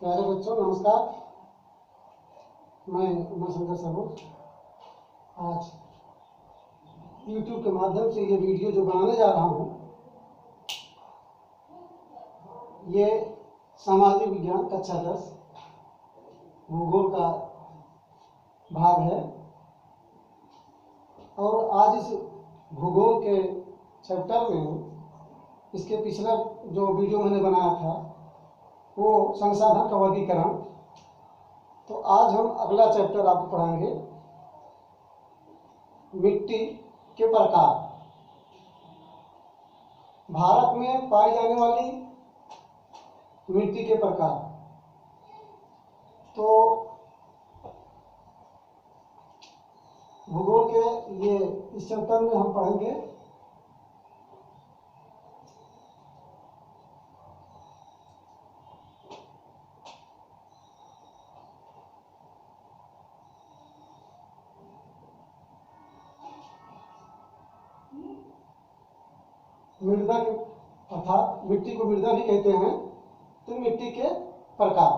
प्यारे बच्चों नमस्कार। मैं उमाशंकर साहू आज YouTube के माध्यम से ये वीडियो जो बनाने जा रहा हूँ, ये सामाजिक विज्ञान कक्षा 10 भूगोल का भाग है। और आज इस भूगोल के चैप्टर में इसके पिछला जो वीडियो मैंने बनाया था वो संसाधन का वर्गीकरण। तो आज हम अगला चैप्टर आपको पढ़ाएंगे, मिट्टी के प्रकार। भारत में पाई जाने वाली मिट्टी के प्रकार। तो भूगोल के ये इस चैप्टर में हम पढ़ेंगे मृदा के, अर्थात मिट्टी को मृदा भी कहते हैं। तो मिट्टी के प्रकार।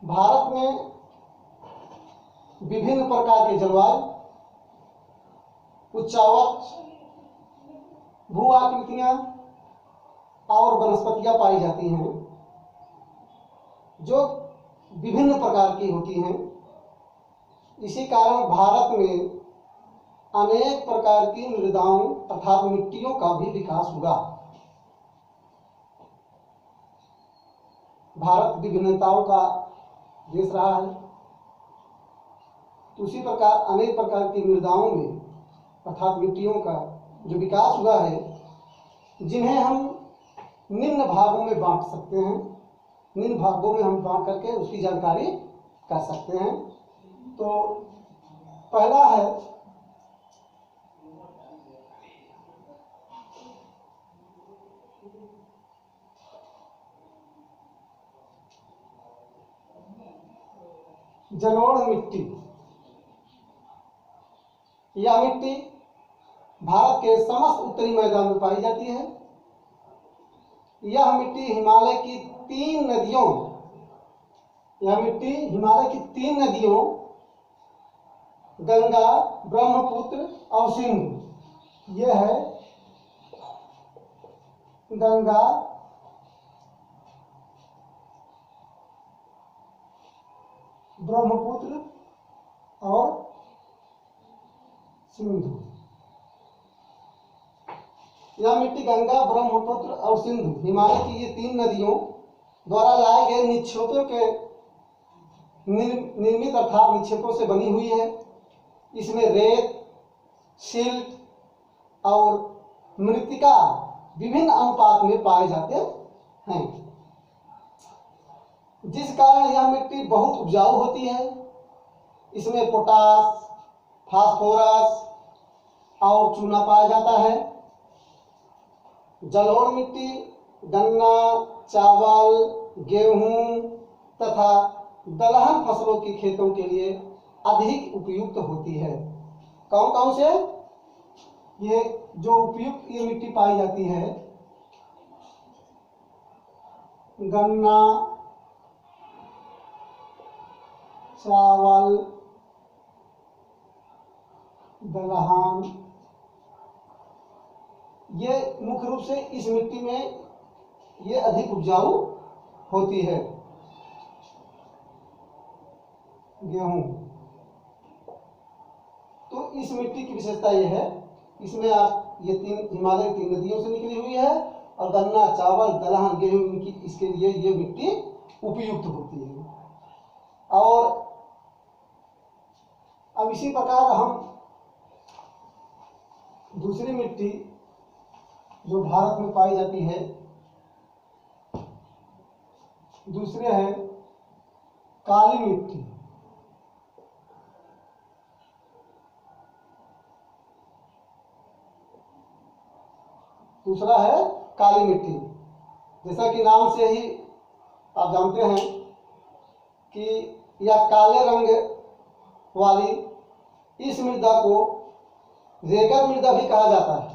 भारत में विभिन्न प्रकार के जलवायु, उच्चावच, भू आकृतियां और वनस्पतियां पाई जाती हैं जो विभिन्न प्रकार की होती हैं। इसी कारण भारत में अनेक प्रकार की मृदाओं अर्थात मिट्टियों का भी विकास हुआ। भारत विभिन्नताओं का देश रहा है। तो उसी प्रकार अनेक प्रकार की मृदाओं में अर्थात मिट्टियों का जो विकास हुआ है, जिन्हें हम निम्न भागों में बांट सकते हैं। निम्न भागों में हम बांट करके उसकी जानकारी कर सकते हैं। तो पहला है जलोढ़ मिट्टी। यह मिट्टी भारत के समस्त उत्तरी मैदान में पाई जाती है। यह मिट्टी हिमालय की तीन नदियों गंगा, ब्रह्मपुत्र और सिंधु। यह है गंगा, ब्रह्मपुत्र और सिंधु। यह मिट्टी गंगा, ब्रह्मपुत्र और सिंधु हिमालय की ये तीन नदियों द्वारा लाए गए निक्षेपों के निर्मित अर्थात निक्षेपों से बनी हुई है। इसमें रेत, सिल्ट और मृत्तिका विभिन्न अनुपात में पाए जाते हैं, जिस कारण यह मिट्टी बहुत उपजाऊ होती है। इसमें पोटास, फास्फोरस और चूना पाया जाता है। जलोढ़ मिट्टी गन्ना, चावल, गेहूं तथा दलहन फसलों की खेतों के लिए अधिक उपयुक्त होती है। कौन कौन से ये जो उपयुक्त ये मिट्टी पाई जाती है? गन्ना, चावल, दलहन, ये मुख्य रूप से इस मिट्टी में ये अधिक उपजाऊ होती है। गेहूं, तो इस मिट्टी की विशेषता ये है, इसमें आप ये तीन हिमालय की तीन नदियों से निकली हुई है और गन्ना, चावल, दलहन, गेहूं की इसके लिए ये मिट्टी उपयुक्त होती है। और अब इसी प्रकार हम दूसरी मिट्टी जो भारत में पाई जाती है, दूसरे है काली मिट्टी। दूसरा है काली मिट्टी। जैसा कि नाम से ही आप जानते हैं कि यह काले रंग वाली इस मृदा को रेगड मृदा भी कहा जाता है।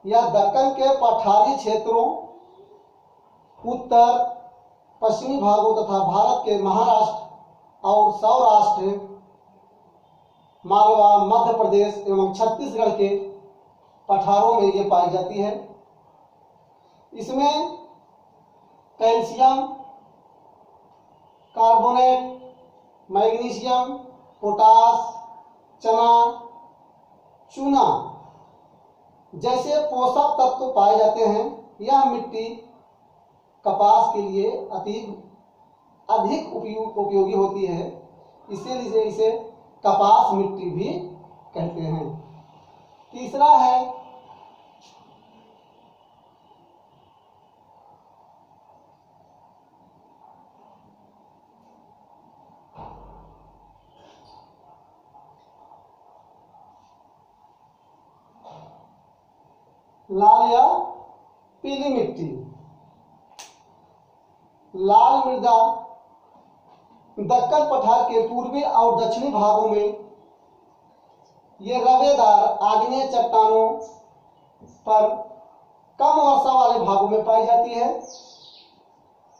यह दक्कन के पठारी क्षेत्रों उत्तर पश्चिमी भागों तथा भारत के महाराष्ट्र और सौराष्ट्र, मालवा, मध्य प्रदेश एवं छत्तीसगढ़ के पठारों में ये पाई जाती है। इसमें कैल्शियम कार्बोनेट, मैग्नीशियम, पोटास, चना, चूना जैसे पोषक तत्व पाए जाते हैं। यह मिट्टी कपास के लिए अधिक उपयोगी होती है, इसीलिए इसे कपास मिट्टी भी कहते हैं। तीसरा है लाल या पीली मिट्टी। लाल मृदा दक्कन पठार के पूर्वी और दक्षिणी भागों में ये रवेदार आग्नेय चट्टानों पर कम वर्षा वाले भागों में पाई जाती है,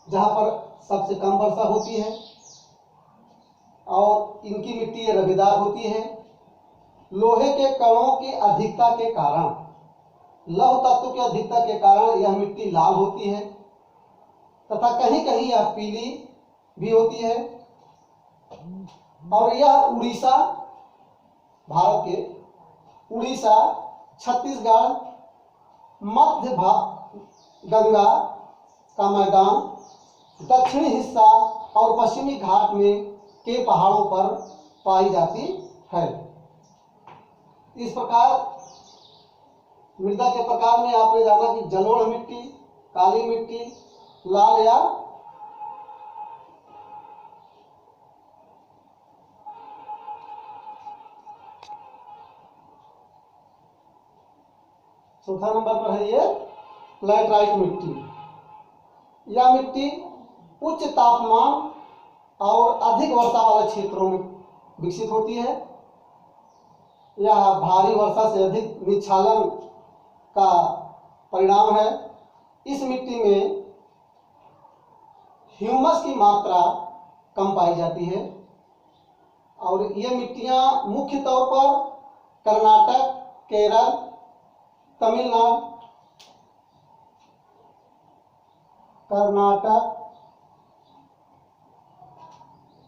जहां पर सबसे कम वर्षा होती है, और इनकी मिट्टी ये रवेदार होती है। लोहे के कणों की अधिकता के कारण, लौह तत्व की अधिकता के कारण यह मिट्टी लाल होती है तथा कहीं कहीं यह पीली भी होती है। और यह उड़ीसा, भारत के उड़ीसा, छत्तीसगढ़, मध्य गंगा का मैदान, दक्षिणी हिस्सा और पश्चिमी घाट में के पहाड़ों पर पाई जाती है। इस प्रकार मृदा के प्रकार में आपने जाना कि जलोढ़ मिट्टी, काली मिट्टी, लाल या चौथा नंबर पर है ये लैटराइट मिट्टी। यह मिट्टी उच्च तापमान और अधिक वर्षा वाले क्षेत्रों में विकसित होती है। यह भारी वर्षा से अधिक निक्षालन का परिणाम है। इस मिट्टी में ह्यूमस की मात्रा कम पाई जाती है और ये मिट्टियां मुख्य तौर पर कर्नाटक, केरल, तमिलनाडु,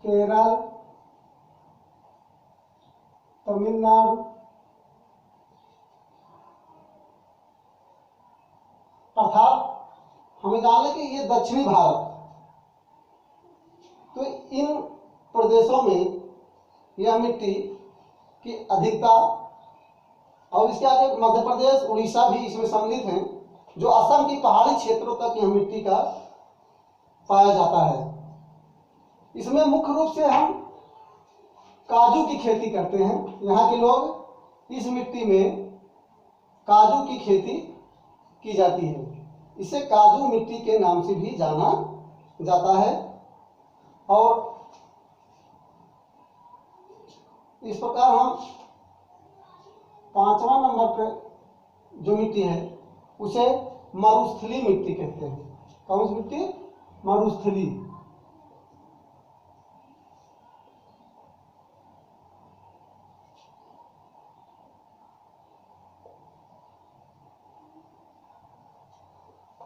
केरल, तमिलनाडु, अर्थात हमें जाने कि ये दक्षिणी भारत, तो इन प्रदेशों में यह मिट्टी की अधिकता, और इसके आगे मध्य प्रदेश, उड़ीसा भी इसमें सम्मिलित हैं, जो असम की पहाड़ी क्षेत्रों तक यह मिट्टी का पाया जाता है। इसमें मुख्य रूप से हम काजू की खेती करते हैं। यहाँ के लोग इस मिट्टी में काजू की खेती की जाती है। इसे काजू मिट्टी के नाम से भी जाना जाता है। और इस प्रकार हम पांचवा नंबर पे जो मिट्टी है उसे मरुस्थली मिट्टी कहते हैं। कौन सी मिट्टी? मरुस्थली।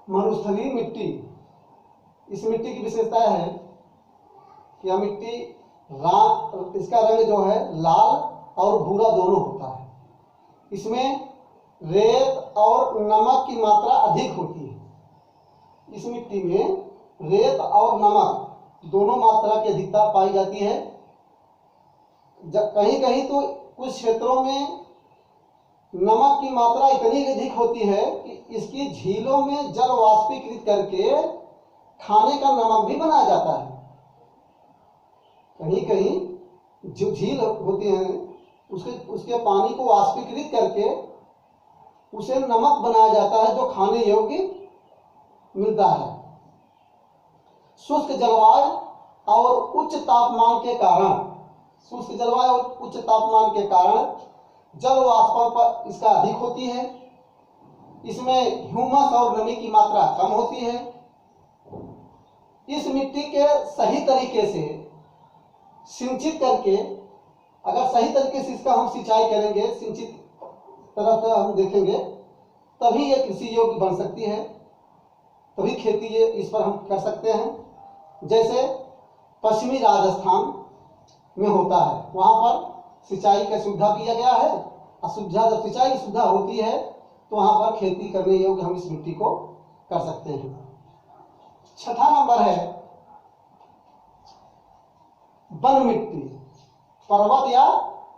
मरुस्थली मिट्टी, इस मिट्टी की विशेषता है कि यह मिट्टी इसका रंग जो है लाल और भूरा दोनों होता है। इसमें रेत और नमक की मात्रा अधिक होती है। इस मिट्टी में रेत और नमक दोनों मात्रा की अधिकता पाई जाती है। कहीं कहीं तो कुछ क्षेत्रों में नमक की मात्रा इतनी अधिक होती है कि इसकी झीलों में जल वाष्पीकृत करके खाने का नमक भी बनाया जाता है। कहीं कहीं जो झील होती है उसके पानी को वाष्पीकृत करके उसे नमक बनाया जाता है, जो खाने योग्य मिलता है। शुष्क जलवायु और उच्च तापमान के कारण जल वाष्पन पर इसका अधिक होती है। इसमें ह्यूमस और नमी की मात्रा कम होती है। इस मिट्टी के सही तरीके से सिंचित करके, अगर सही तरीके से इसका हम सिंचाई करेंगे, सिंचित तरह से हम देखेंगे, तभी ये कृषि योग्य बन सकती है, तभी खेती ये इस पर हम कर सकते हैं। जैसे पश्चिमी राजस्थान में होता है, वहाँ पर सिंचाई का सुविधा दिया गया है, और सुविधा जब सिंचाई की सुविधा होती है तो वहाँ पर खेती करने योग्य हम इस मिट्टी को कर सकते हैं। छठा नंबर है वन मिट्टी, पर्वत या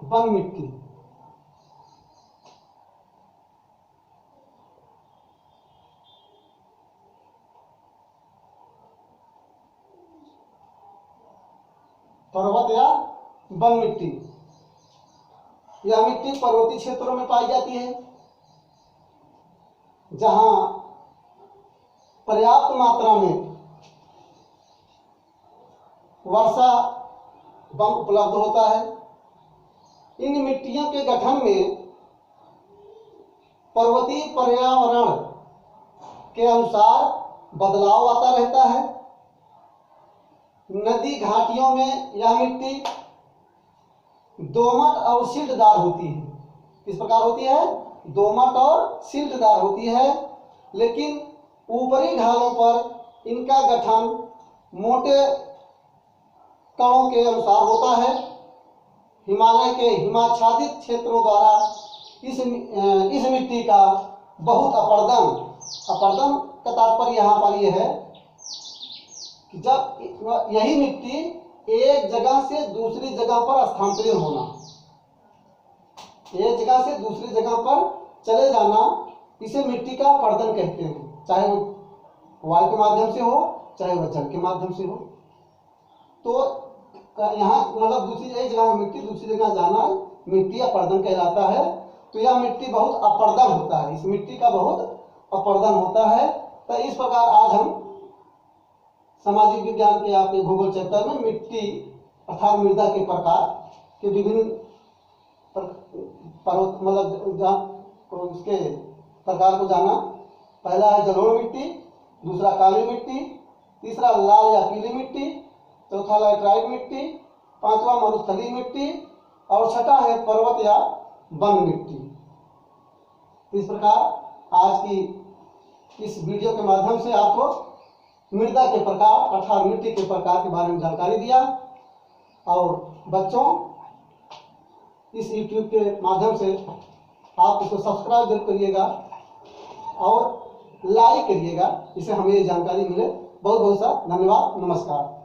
वन मिट्टी। पर्वत या वन मिट्टी, यह मिट्टी पर्वतीय क्षेत्रों में पाई जाती है, जहां पर्याप्त मात्रा में वर्षा वन उपलब्ध होता है। इन मिट्टियों के गठन में पर्वतीय पर्यावरण के अनुसार बदलाव आता रहता है। नदी घाटियों में यह मिट्टी दोमट और सिल्टदार होती है। किस प्रकार होती है? दोमट और सिल्टदार होती है, लेकिन ऊपरी ढालों पर इनका गठन मोटे कणों के अनुसार होता है। हिमालय के हिमाच्छादित क्षेत्रों द्वारा इस मिट्टी का बहुत अपर्दन का तात्पर्य यहाँ पर यह है कि जब यही मिट्टी एक जगह से दूसरी जगह पर स्थानांतरित होना, एक जगह से दूसरी जगह पर चले जाना, इसे मिट्टी का अपर्दन कहते हैं। चाहे वो वायु के माध्यम से हो, चाहे वह जल के माध्यम से हो। तो यहाँ मतलब दूसरी एक जगह मिट्टी दूसरी जगह जाना मिट्टी अपर्दन कहलाता है। तो यह मिट्टी बहुत अपर्दन होता है, इस मिट्टी का बहुत अपर्दन होता है। तो इस प्रकार आज हम सामाजिक विज्ञान के आपके भूगोल चैप्टर में मिट्टी अर्थात मृदा के प्रकार के विभिन्न पर्वत मतलब उसके प्रकार को जाना। पहला है जलोढ़ मिट्टी, दूसरा काली मिट्टी, तीसरा लाल या पीली मिट्टी, चौथा लैटराइट मिट्टी, पांचवा मरुस्थलीय मिट्टी और छठा है पर्वत या वन मिट्टी। इस प्रकार आज की इस वीडियो के माध्यम से आपको मृदा के प्रकार अर्थात मिट्टी के प्रकार के बारे में जानकारी दिया। और बच्चों, इस YouTube के माध्यम से आप इसको सब्सक्राइब जरूर करिएगा और लाइक करिएगा, इससे हमें ये जानकारी मिले। बहुत बहुत सा धन्यवाद, नमस्कार।